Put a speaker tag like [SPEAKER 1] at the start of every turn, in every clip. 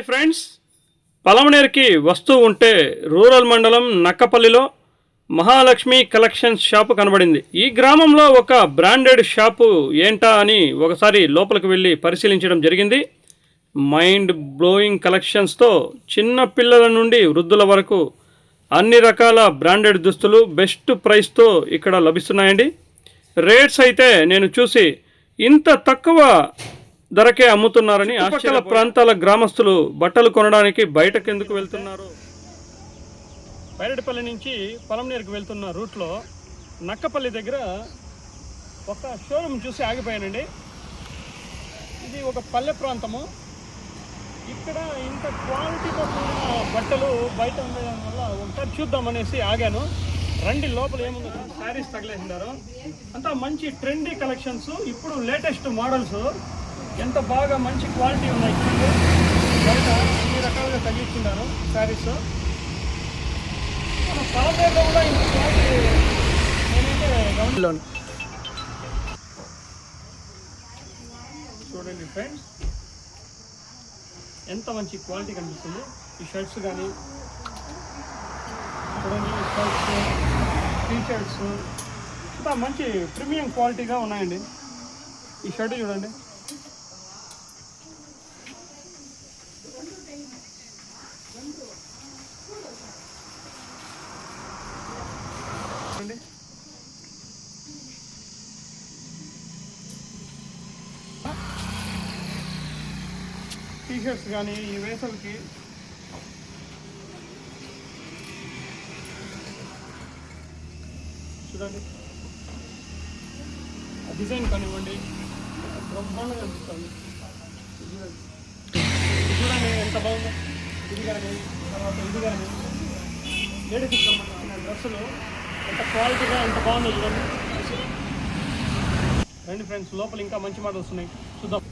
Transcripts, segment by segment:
[SPEAKER 1] Hi friends, పలమనేరుకి వస్తూ ఉంటే rural మండలం నక్కపల్లిలో మహాలక్ష్మి కలెక్షన్స్ షాపు కనబడింది. ఈ గ్రామంలో ఒక బ్రాండెడ్ షాపు ఏంటా అని ఒకసారి లోపలికి వెళ్ళి పరిశీలించడం జరిగింది. మైండ్ బ్లోయింగ్ కలెక్షన్స్తో చిన్న పిల్లల నుండి వృద్ధుల వరకు అన్ని రకాల బ్రాండెడ్ దుస్తులు బెస్ట్ ప్రైస్తో ఇక్కడ లభిస్తున్నాయండి. రేట్స్ అయితే నేను చూసి ఇంత తక్కువ ధరకే అమ్ముతున్నారని ఆశ్చర్య ప్రాంతాల గ్రామస్తులు బట్టలు కొనడానికి బయటకు ఎందుకు వెళ్తున్నారు. బైరెడ్డిపల్లి నుంచి పలమనేరుకు వెళ్తున్న రూట్లో నక్కపల్లి దగ్గర ఒక షోరూమ్ చూసి ఆగిపోయానండి. ఇది ఒక పల్లె ప్రాంతము. ఇక్కడ ఇంత క్వాలిటీతో కూడిన బట్టలు బయట ఉండడం వల్ల ఒకసారి చూద్దామనేసి ఆగాను. రండి లోపల ఏముందో. శారీస్ తగిలేసినారు, అంతా మంచి ట్రెండీ కలెక్షన్స్, ఇప్పుడు లేటెస్ట్ మోడల్స్, ఎంత బాగా మంచి క్వాలిటీ ఉన్నాయి. బయట అన్ని రకాలుగా తగ్గించున్నారు శారీస్. మన పలమనేరులో కూడా ఇంత క్వాలిటీ నేనైతే గమనించాను. చూడండి ఫ్రెండ్స్, ఎంత మంచి క్వాలిటీ కనిపిస్తుంది. ఈ షర్ట్స్ కానీ చూడండి, షర్ట్స్, టీ షర్ట్స్ అంతా మంచి ప్రీమియం క్వాలిటీగా ఉన్నాయండి. ఈ షర్ట్ చూడండి, టీ షర్ట్స్ కానీ ఈ వేసవికి చూడండి, డిజైన్ కానివ్వండి బ్రహ్మాండంగా అనిపిస్తుంది. చూడండి ఎంత బాగుందో. ఇది కానీ తర్వాత ఇది కానీ లేడీస్కి సంబంధించిన డ్రెస్సులు ఎంత క్వాలిటీగా ఎంత బాగుందో చూడండి. రండి ఫ్రెండ్స్, లోపల ఇంకా మంచి మోడల్స్ ఉన్నాయి, చూద్దాం.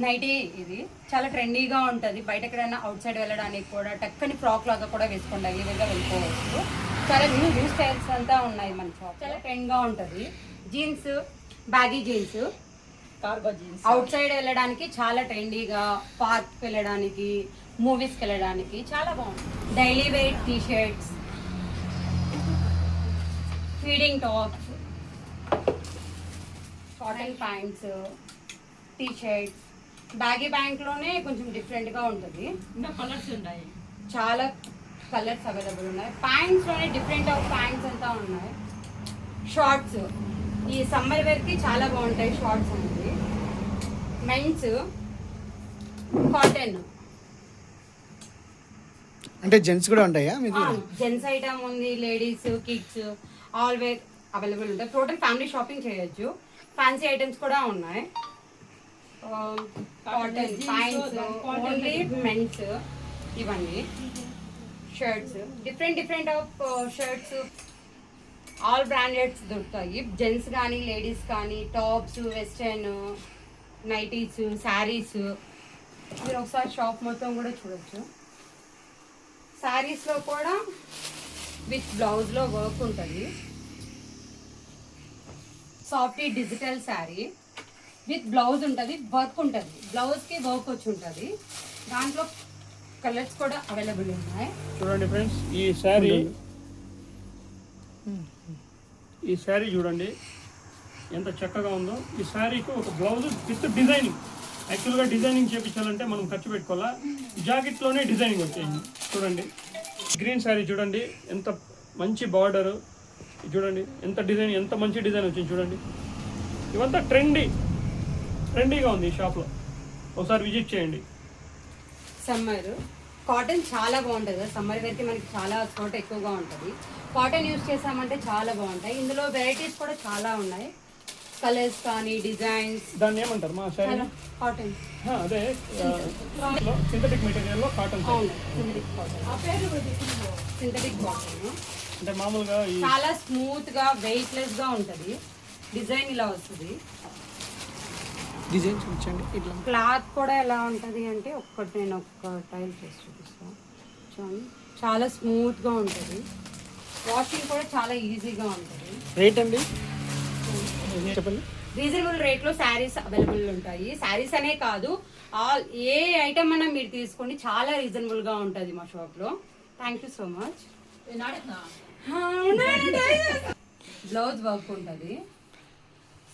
[SPEAKER 2] నైటీ ఇది చాలా ట్రెండీగా ఉంటుంది. బయట ఎక్కడైనా అవుట్ సైడ్ వెళ్ళడానికి కూడా టక్కని ఫ్రాక్ లాగా కూడా వేసుకోండి, ఈజీగా వెళ్ళిపోవచ్చు. చాలా న్యూ స్టైల్స్ అంతా ఉన్నాయి మన షాప్. చాలా ట్రెండ్గా ఉంటుంది. Jeans, baggy jeans, cargo jeans outside వెళ్ళడానికి చాలా ట్రెండీగా, పార్క్కి వెళ్ళడానికి, మూవీస్కి వెళ్ళడానికి చాలా బాగుంటుంది. Daily wear T shirts, feeding tops, cotton pants, T shirts, baggy బ్యాంక్లోనే కొంచెం డిఫరెంట్గా ఉంటుంది. ఇంకా కలర్స్ ఉన్నాయి, చాలా కలర్స్ అవైలబుల్ ఉన్నాయి. ప్యాంట్స్లోనే డిఫరెంట్ ఆఫ్ ప్యాంట్స్ అంతా ఉన్నాయి. షార్ట్స్ ఈ సమ్మర్ వేర్కి చాలా బాగుంటాయి షార్ట్స్ అనేది. మెన్స్ కాటన్
[SPEAKER 3] అంటే జెంట్స్ కూడా ఉంటాయా?
[SPEAKER 2] జెంట్స్ ఐటమ్ ఉంది, ladies, kids all wear available ఉంటాయి. టోటల్ ఫ్యామిలీ షాపింగ్ చేయొచ్చు. ఫ్యాన్సీ ఐటమ్స్ కూడా ఉన్నాయి. కాటన్ ప్యాంట్స్, ఓన్లీ మెన్స్, ఇవన్నీ shirts, different of shirts, all brandeds దొరుకుతాయి. జెంట్స్ కానీ లేడీస్ కానీ, టాప్స్, వెస్టర్న్, నైటీస్, శారీస్. మీరు ఒకసారి షాప్ మొత్తం కూడా చూడొచ్చు. శారీస్లో కూడా విత్ బ్లౌజ్లో వర్క్ ఉంటుంది. Softy digital sari with blouse ఉంటుంది, వర్క్ ఉంటుంది. బ్లౌజ్కి వర్క్ వచ్చి ఉంటుంది. దాంట్లో కలర్స్ కూడా అవైలబుల్ ఉన్నాయి.
[SPEAKER 1] చూడండి ఫ్రెండ్స్, ఈ శారీ చూడండి ఎంత చక్కగా ఉందో. ఈ శారీకి ఒక బ్లౌజ్ విత్ డిజైనింగ్. యాక్చువల్గా డిజైనింగ్ చేయించాలంటే మనం ఖర్చు పెట్టుకోవాలా. జాకెట్లోనే డిజైనింగ్ వచ్చేయండి. చూడండి, గ్రీన్ శారీ చూడండి, ఎంత మంచి బార్డరు చూడండి, ఎంత డిజైన్, ఎంత మంచి డిజైన్ వచ్చింది చూడండి. ఇవంతా ట్రెండీగా ఉంది ఈ షాప్లో. ఒకసారి విజిట్ చేయండి.
[SPEAKER 2] సమ్మర్ కాటన్ చాలా బాగుంటుంది కదా. సమ్మర్ వేర్కి మనకి చాలా చోట ఎక్కువగా ఉంటుంది. కాటన్ యూజ్ చేసామంటే చాలా బాగుంటాయి. ఇందులో వెరైటీస్ కూడా చాలా ఉన్నాయి. కలర్స్ కానీ డిజైన్స్.
[SPEAKER 1] దాన్ని ఏమంటారు మా శారీ?
[SPEAKER 2] కాటన్.
[SPEAKER 1] అదే సింథటిక్ మెటీరియల్లో కాటన్.
[SPEAKER 2] సింథటిక్ కాటన్
[SPEAKER 1] అంటే మామూలుగా
[SPEAKER 2] చాలా స్మూత్ గా, వెయిట్ లెస్ గా ఉంటుంది. డిజైన్ ఇలా వస్తుంది.
[SPEAKER 3] డిజైన్ చూపించండి ఇట్లా.
[SPEAKER 2] క్లాత్ కూడా ఎలా ఉంటుంది అంటే నేను ఒక్క టైల్ చేసి చూపిస్తాను. చూడండి, చాలా స్మూత్గా ఉంటుంది. వాషింగ్ కూడా చాలా ఈజీగా ఉంటుంది.
[SPEAKER 3] రేట్ అండి చెప్పండి.
[SPEAKER 2] రీజనబుల్ రేట్లో శారీస్ అవైలబుల్ ఉంటాయి. శారీస్ అనే కాదు, ఏ ఐటమ్ అయినా మీరు తీసుకోండి, చాలా రీజనబుల్గా ఉంటుంది మా షాప్లో. Thank you so much. Blouse work ఉంటుంది,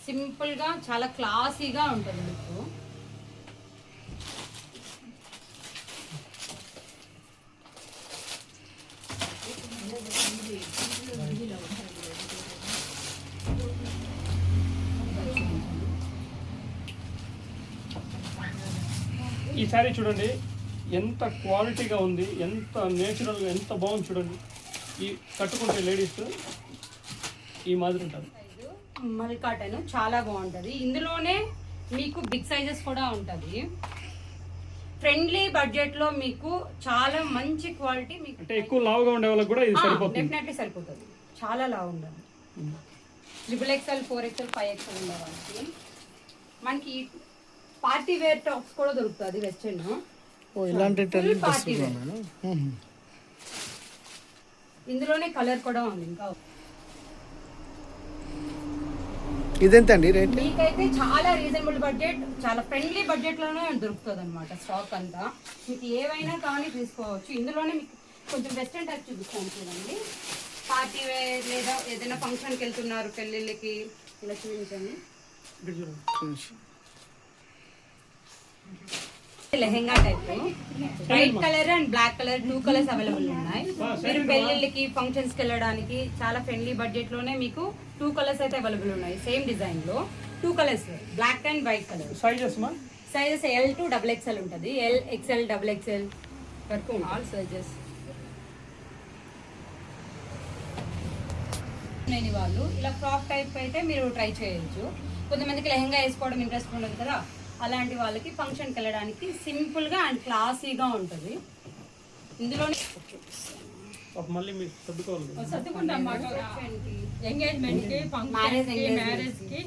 [SPEAKER 2] సింపుల్గా చాలా క్లాసీగా ఉంటుంది మీకు.
[SPEAKER 1] ఈ శారీ చూడండి ఎంత క్వాలిటీగా ఉంది, ఎంత నేచురల్గా, ఎంత బాగుంది చూడండి. ఈ కట్టుకుంటే లేడీస్ ఈ మాదిరి ఉంటుంది.
[SPEAKER 2] మల్ కాటన్ చాలా బాగుంటుంది. ఇందులోనే మీకు బిగ్ సైజెస్ కూడా ఉంటుంది. ఫ్రెండ్లీ బడ్జెట్ లో మీకు చాలా మంచి క్వాలిటీ. మీకు
[SPEAKER 1] అంటే ఎక్కువ లావుగా ఉండే వాళ్ళకి కూడా ఇది సరిపోతుంది.
[SPEAKER 2] డెఫినెట్లీ సరిపోతుంది. చాలా లావు ఉండాలి. XXL, 4XL, 5XL ఉండే వాళ్ళకి. మనకి పార్టీ వేర్ టాప్స్ కూడా దొరుకుతుంది వెస్టర్న్.
[SPEAKER 3] ఇలాంటి
[SPEAKER 2] పార్టీ వేర్. ఇందులోనే కలర్ కూడా ఉంది. ఇంకా
[SPEAKER 3] ఇదెంత అండి రేట్?
[SPEAKER 2] మీకైతే చాలా రీజనబుల్ బడ్జెట్, చాలా ఫ్రెండ్లీ బడ్జెట్ లోనే దొరుకుతుంది అనమాట. స్టాక్ అంతా మీకు ఏవైనా కానీ తీసుకోవచ్చు. ఇందులోనే మీకు కొంచెం వెస్టర్న్ టైప్ చూపిస్తాను చూడండి. పార్టీ వేర్ లేదా ఏదైనా ఫంక్షన్కి వెళ్తున్నారు, పెళ్ళిళ్ళకి, ఇలా చూపించండి. Lehenga type white colour and black colour 2 colours available ఉన్నాయి. మీరు పెళ్లిళ్ళకి, ఫంక్షన్స్ కి వెళ్ళడానికి చాలా ఫ్రెండ్లీ బడ్జెట్ లోనే మీకు 2 కలర్స్ అయితే అవైలబుల్ ఉన్నాయి. సేమ్ డిజైన్ లో 2 colours, black and white colour. Sizes L to XXL ఉంటుంది. L, XL, XXL వరకు ఆల్ సైజెస్. లేని వాళ్ళు ఇలా ఫ్రాక్ టైప్ అయితే మీరు ట్రై చేయొచ్చు. కొంతమందికి లెహంగా వేసుకోవడం ఇంట్రెస్ట్ ఉండదు కదా, అలాంటి వాళ్ళకి ఫంక్షన్కి వెళ్ళడానికి సింపుల్గా అండ్ క్లాసీగా ఉంటుంది. ఇందులోనే
[SPEAKER 4] ఎంగేజ్మెంట్కి, మ్యారేజ్కి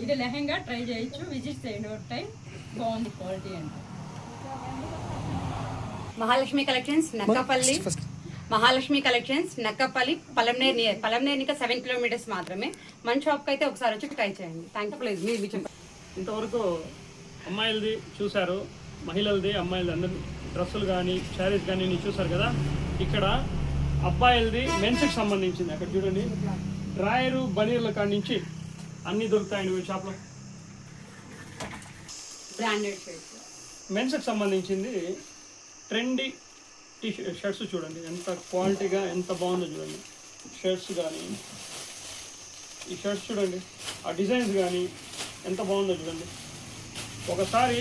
[SPEAKER 4] ఇది లెహంగా ట్రై చేయొచ్చు. విజిట్ చేయండి ఒక టైం. బాగుంది క్వాలిటీ అండి.
[SPEAKER 2] Mahalakshmi collections Nakkapalli. Mahalakshmi collections Nakkapalli, Palamaner near. Palamaner ఇంకా 7 కిలోమీటర్స్ మాత్రమే. మన షాప్కి అయితే ఒకసారి వచ్చి ట్రై చేయండి. Thank you. ప్లీజ్ మీరు చెప్పండి.
[SPEAKER 1] ఇంతవరకు అమ్మాయిలది చూశారు, మహిళలది, అమ్మాయిలది, అందరి డ్రెస్సులు కానీ శారీస్ కానీ మీరు చూసారు కదా. ఇక్కడ అబ్బాయిలది మెన్స్కి సంబంధించింది. అక్కడ చూడండి, డ్రాయరు, బనీర్ల కాడి నుంచి అన్నీ దొరుకుతాయండి మీ షాప్లో.
[SPEAKER 2] బ్రాండెడ్ షర్ట్స్,
[SPEAKER 1] మెన్స్కి సంబంధించింది ట్రెండీ షర్ట్స్ చూడండి ఎంత క్వాలిటీగా, ఎంత బాగుందో చూడండి. షర్ట్స్ కానీ, ఈ షర్ట్స్ చూడండి, ఆ డిజైన్స్ కానీ ఎంత బాగుందో చూడండి. ఒకసారి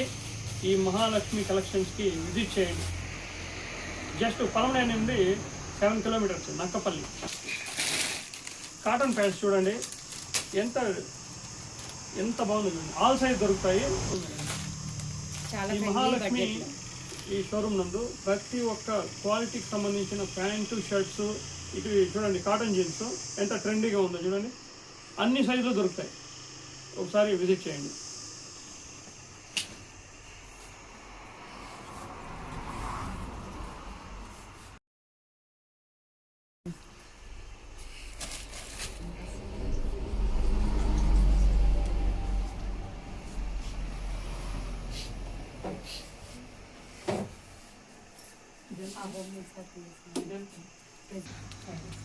[SPEAKER 1] ఈ మహాలక్ష్మి కలెక్షన్స్కి విజిట్ చేయండి. జస్ట్ పలమనేరు నుండి 7 కిలోమీటర్స్, నక్కపల్లి. కాటన్ ప్యాంట్స్ చూడండి ఎంత ఎంత బాగుందో చూడండి. ఆల్ సైజ్ దొరుకుతాయి.
[SPEAKER 2] చాలా
[SPEAKER 1] ఈ మహాలక్ష్మి ఈ షోరూమ్ నందు ప్రతి ఒక్క క్వాలిటీకి సంబంధించిన ప్యాంటు, షర్ట్స్, ఇటు చూడండి కాటన్ జీన్స్ ఎంత ట్రెండీగా ఉందో చూడండి. అన్ని సైజులు దొరుకుతాయి. ఒకసారి విజిట్ చేయండి.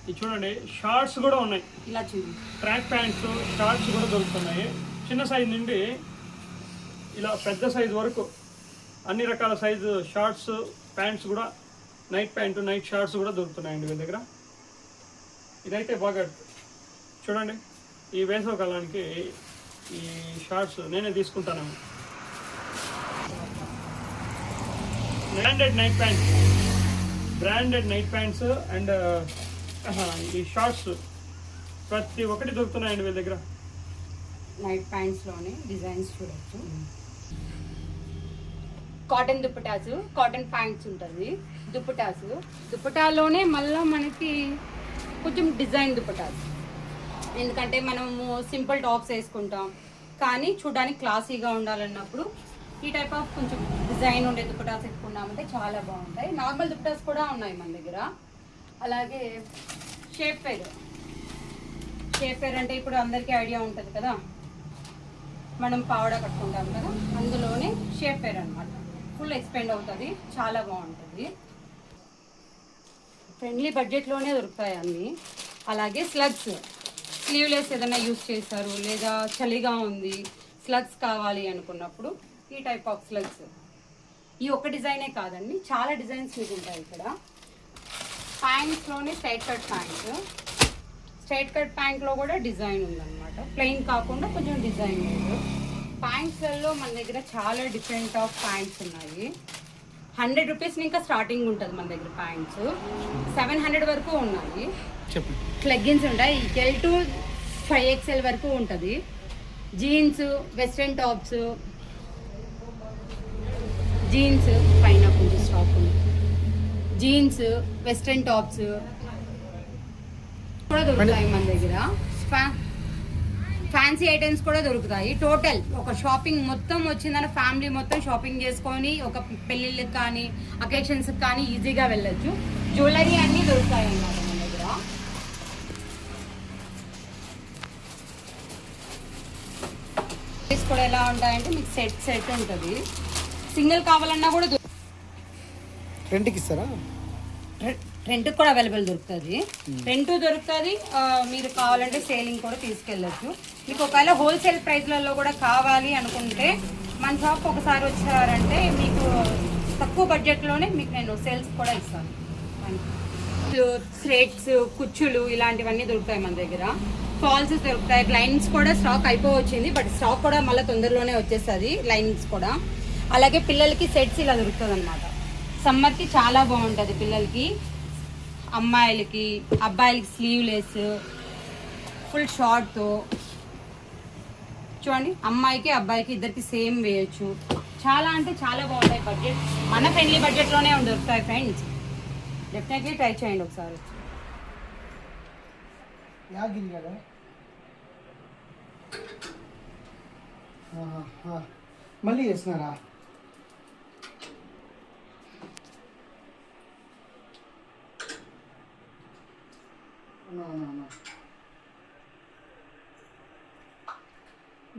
[SPEAKER 1] ఇది చూడండి, షార్ట్స్ కూడా ఉన్నాయి.
[SPEAKER 2] ఇలా చూడండి,
[SPEAKER 1] ట్రాక్ ప్యాంట్స్, షార్ట్స్ కూడా దొరుకుతున్నాయి. చిన్న సైజ్ నుండి ఇలా పెద్ద సైజ్ వరకు అన్ని రకాల సైజు షార్ట్స్, ప్యాంట్స్ కూడా, నైట్ ప్యాంటు, నైట్ షార్ట్స్ కూడా దొరుకుతున్నాయండి వీళ్ళ దగ్గర. ఇదైతే బాగా చూడండి, ఈ వేసవ కాలానికి ఈ షార్ట్స్ నేనే తీసుకుంటాను. బ్రాండెడ్ నైట్ ప్యాంట్స్ అండ్ ఈ షార్ట్స్ ప్రతి ఒక్కటి దొరుకుతున్నాయండి వీళ్ళ దగ్గర.
[SPEAKER 2] నైట్ ప్యాంట్స్ లోనే డిజైన్స్ చూడొచ్చు. కాటన్ దుప్పటాస్, కాటన్ ప్యాంట్స్ ఉంటుంది. దుప్పటాలోనే మళ్ళీ మనకి కొంచెం డిజైన్ దుప్పటాస్. ఎందుకంటే మనము సింపుల్ టాప్స్ వేసుకుంటాం, కానీ చూడడానికి క్లాసీగా ఉండాలన్నప్పుడు ఈ టైప్ ఆఫ్ కొంచెం డిజైన్ ఉండే దుపటాస్ ఎత్తుకున్నామంటే చాలా బాగుంటాయి. నార్మల్ దుపటాస్ కూడా ఉన్నాయి మన దగ్గర. అలాగే షేప్ ఫేర్ అంటే ఇప్పుడు అందరికీ ఐడియా ఉంటుంది కదా, మనం పావడా కట్టుకుంటాం కదా, అందులోనే షేప్ ఫేర్ అనమాట. ఫుల్ ఎక్స్పెండ్ అవుతుంది, చాలా బాగుంటుంది. ఫ్రెండ్లీ బడ్జెట్లోనే దొరుకుతాయి అన్నీ. అలాగే స్లగ్స్, స్లీవ్లెస్ ఏదైనా యూజ్ చేస్తారు లేదా చలిగా ఉంది స్లగ్స్ కావాలి అనుకున్నప్పుడు ఈ టైప్ ఆఫ్ స్లగ్స్. ఈ ఒక్క డిజైనే కాదండి, చాలా డిజైన్స్ మీకు ఉంటాయి ఇక్కడ. ప్యాంట్స్లోనే స్ట్రైట్ కట్ ప్యాంట్లో కూడా డిజైన్ ఉందన్నమాట. ప్లెయిన్ కాకుండా కొంచెం డిజైన్ ఉంది. ప్యాంట్స్లలో మన దగ్గర చాలా డిఫరెంట్ ఆఫ్ ప్యాంట్స్ ఉన్నాయి. 100 రూపీస్ ఇంకా స్టార్టింగ్ ఉంటుంది మన దగ్గర. ప్యాంట్స్ 700 వరకు ఉన్నాయి.
[SPEAKER 3] చెప్పండి.
[SPEAKER 2] లెగ్గిన్స్ ఉంటాయి, L to 5XL వరకు ఉంటుంది. జీన్స్, వెస్ట్రన్ టాప్స్, జీన్స్ పైన కొంచెం స్టాక్ ఉంది. జీన్స్, వెస్ట్రన్ టాప్స్ కూడా దొరుకుతాయి మన దగ్గర. ఫ్యాన్సీ ఐటమ్స్ కూడా దొరుకుతాయి. టోటల్ ఒక షాపింగ్ మొత్తం వచ్చిందని ఫ్యామిలీ మొత్తం షాపింగ్ చేసుకొని ఒక పెళ్ళిళ్ళకి కానీ అకేషన్స్కి కానీ ఈజీగా వెళ్ళొచ్చు. జ్యువెలరీ అన్నీ దొరుకుతాయి అన్నమాట మన దగ్గర. కూడా ఎలా ఉంటాయంటే మీకు సెట్ ఉంటుంది. సింగిల్ కావాలన్నా కూడా
[SPEAKER 3] రెంట్కి ఇస్తారా?
[SPEAKER 2] రెంట్ కూడా అవైలబుల్ దొరుకుతుంది. రెంట్ దొరుకుతుంది. మీరు కావాలంటే సేలింగ్ కూడా తీసుకెళ్ళచ్చు. మీకు ఒకవేళ హోల్సేల్ ప్రైస్లలో కూడా కావాలి అనుకుంటే మన షాప్ ఒకసారి వచ్చారంటే మీకు తక్కువ బడ్జెట్లోనే మీకు నేను సేల్స్ కూడా ఇస్తాను. థ్రెడ్స్, కుచ్చులు ఇలాంటివన్నీ దొరుకుతాయి మన దగ్గర. ఫాల్స్ దొరుకుతాయి. లైనింగ్స్ కూడా స్టాక్ అయిపోవచ్చింది, బట్ స్టాక్ కూడా మళ్ళీ తొందరలోనే వచ్చేస్తుంది లైనింగ్స్ కూడా. అలాగే పిల్లలకి సెట్స్ ఇలా దొరుకుతుంది అనమాట. సమ్మర్కి చాలా బాగుంటుంది. పిల్లలకి, అమ్మాయిలకి, అబ్బాయిలకి స్లీవ్లెస్ ఫుల్ షార్ట్తో చూడండి. అమ్మాయికి అబ్బాయికి ఇద్దరికి సేమ్ వేయచ్చు. చాలా అంటే చాలా బాగుంటాయి. బడ్జెట్ మన ఫ్రెండ్లీ బడ్జెట్లోనే దొరుకుతాయి ఫ్రెండ్స్. డెఫినెట్లీ ట్రై చేయండి ఒకసారి.
[SPEAKER 3] యాగిరి కదా. మళ్ళీ చేస్తున్నారా?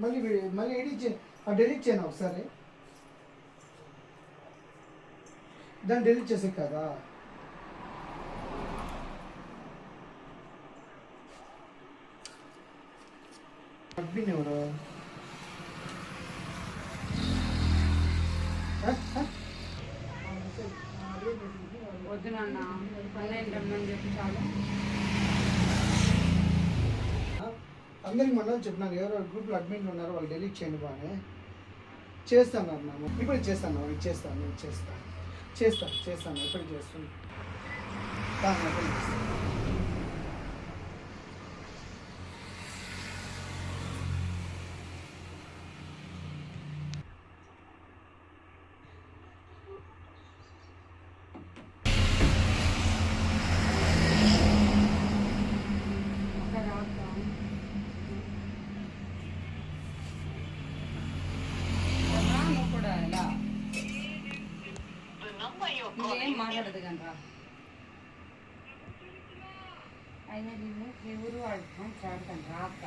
[SPEAKER 3] మళ్ళీ డెలీట్ చేయను ఒకసారి. దాన్ని డెలీట్ చేసే కదా. అడ్మిన్ ఎవరు?
[SPEAKER 2] వద్దు నాన్న, ఆన్లైన్ రమ్మని చెప్పి చాలు.
[SPEAKER 3] అందరికి మనం చెప్పినారు, ఎవరో గ్రూప్లో అడ్మిన్లు ఉన్నారు, వాళ్ళు డెలీట్ చేయండి. బాగానే చేస్తాను అన్నాము. ఇప్పుడు చేస్తాను ఎప్పటికి చేస్తాను.
[SPEAKER 2] ఏం మాట్లాడదు కనరా. అయినా నిన్ను ఎవరు అర్థం చాడతాను రాక.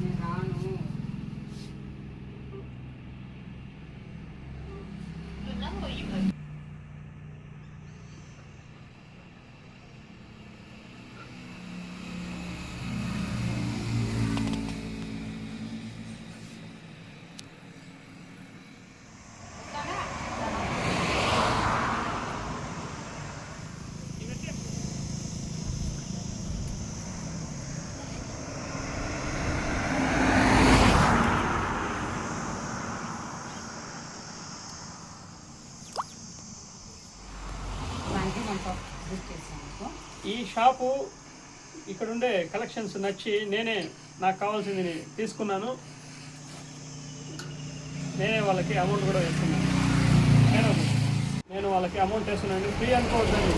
[SPEAKER 2] నేను రాను.
[SPEAKER 1] ఈ షాపు ఇక్కడుండే కలెక్షన్స్ నచ్చి నాకు కావాల్సింది తీసుకున్నాను. నేనే వాళ్ళకి అమౌంట్ కూడా వేస్తున్నాను. నేను వాళ్ళకి అమౌంట్ వేస్తున్నాను. ఫ్రీ అనుకోవద్దండి.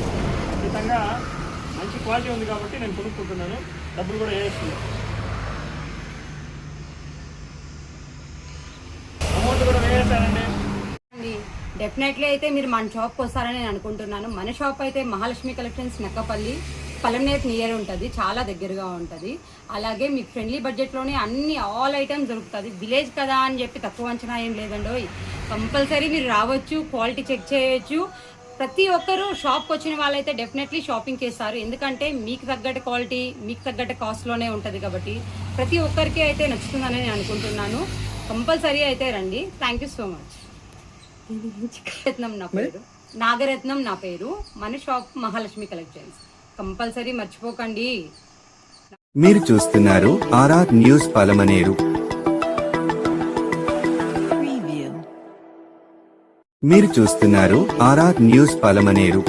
[SPEAKER 1] ఖచ్చితంగా మంచి క్వాలిటీ ఉంది కాబట్టి నేను కొనుక్కుంటున్నాను, డబ్బులు కూడా వేస్తున్నాను. అమౌంట్ కూడా వేసేసానండి.
[SPEAKER 2] డెఫినెట్లీ అయితే మీరు మన షాప్కి వస్తారని నేను అనుకుంటున్నాను. మన షాప్ అయితే మహాలక్ష్మి కలెక్షన్స్ నక్కపల్లి పలంనేర్ నియర్ ఉంటుంది, చాలా దగ్గరగా ఉంటుంది. అలాగే మీకు ఫ్రెండ్లీ బడ్జెట్లోనే అన్ని ఆల్ ఐటమ్స్ దొరుకుతుంది. విలేజ్ కదా అని చెప్పి తక్కువ అంచనా ఏం లేదండి. కంపల్సరీ మీరు రావచ్చు, క్వాలిటీ చెక్ చేయొచ్చు. ప్రతి ఒక్కరూ షాప్కి వచ్చిన వాళ్ళైతే డెఫినెట్లీ షాపింగ్ చేస్తారు, ఎందుకంటే మీకు తగ్గట్టు క్వాలిటీ మీకు తగ్గట్టు కాస్ట్లోనే ఉంటుంది కాబట్టి ప్రతి ఒక్కరికి అయితే నచ్చుతుందని నేను అనుకుంటున్నాను. కంపల్సరీ అయితే రండి. Thank you so much. Ratnam నా పేరు, నాగరత్నం నా పేరు. మన షాప్ మహాలక్ష్మి కలెక్షన్స్. కంపల్సరీ మర్చిపోకండి.
[SPEAKER 5] మీరు చూస్తున్నారు ఆర్ఆర్ న్యూస్ పలమనేరు. మీరు చూస్తున్నారు ఆర్ఆర్ న్యూస్ పలమనేరు.